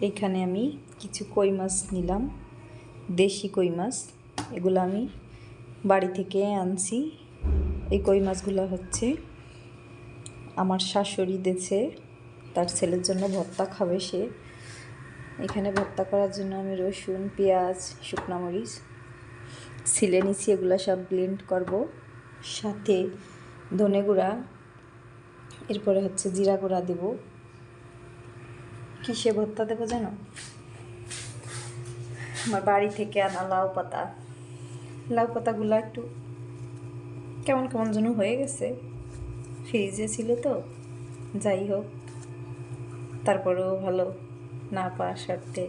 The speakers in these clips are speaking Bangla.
এখানে আমি কিছু কই মাছ নিলাম, দেশি কই মাছ। এগুলো আমি বাড়ি থেকে আনছি। এই কই মাছগুলো হচ্ছে আমার শাশুড়ি দিয়েছে, তার ছেলের জন্য ভর্তা খাবে সে। এখানে ভর্তা করার জন্য আমি রসুন, পেঁয়াজ, শুকনো মরিচ ছিলে নিচ্ছি। এগুলো সব ব্লেন্ড করব, সাথে ধনে গুঁড়া, এরপরে হচ্ছে জিরা গুঁড়া দেব। কিসে ভর্তা দেবো জানো? আমার বাড়ি থেকে আনা লাউ পাতা। লাউ পাতাগুলো একটু কেমন কেমন যেন হয়ে গেছে, ফ্রিজে ছিল তো। যাই হোক, তারপরেও ভালো না পাওয়ার স্বার্থে।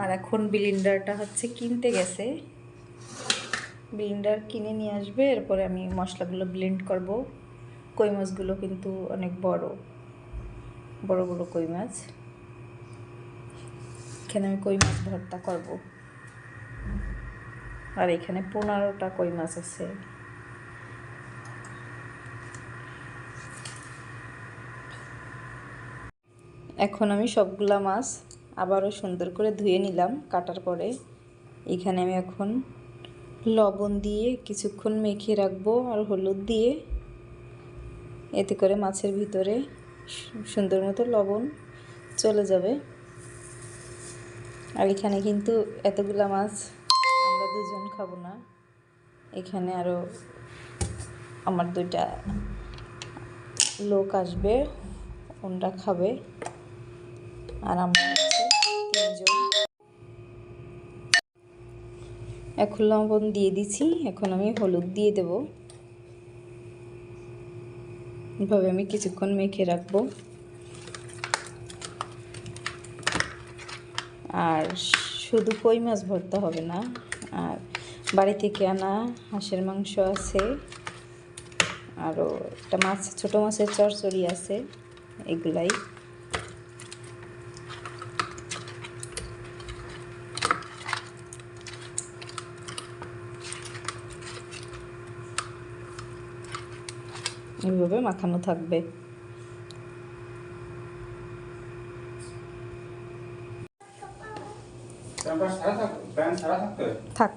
আর এখন ব্লেন্ডারটা হচ্ছে কিনতে গেছে, ব্লেন্ডার কিনে নিয়ে আসবে। এরপরে আমি মশলাগুলো ব্লেন্ড করব। কই মাছগুলো কিন্তু অনেক বড় বড় বড় কই মাছ। এখানে আমি কই মাছ ভর্তা করব। আর এখানে 15টা কই মাছ আছে। এখন আমি সবগুলা মাছ আবারও সুন্দর করে ধুয়ে নিলাম কাটার পরে। এখানে আমি এখন লবণ দিয়ে কিছুক্ষণ মেখে রাখবো আর হলুদ দিয়ে, এতে করে মাছের ভিতরে সুন্দর মতো লবণ চলে যাবে। আর এখানে কিন্তু এতগুলা মাছ আমরা দুজন খাবো না, এখানে আরও আমার 2টা লোক আসবে, ওনরা খাবে। আর আমরা হচ্ছে 3জন। এখন লবণ দিয়ে দিছি, এখন আমি হলুদ দিয়ে দেব। এভাবে আমি কিছুক্ষণ মেখে রাখবো। আর শুধু কই মাছ ভর্তা হবে না, আর বাড়ি থেকে আনা হাঁসের মাংস আছে, আরও একটা মাছ, ছোটো মাছের চচ্চড়ি আছে। এগুলাই এইভাবে মাখানো থাকবে। থাক।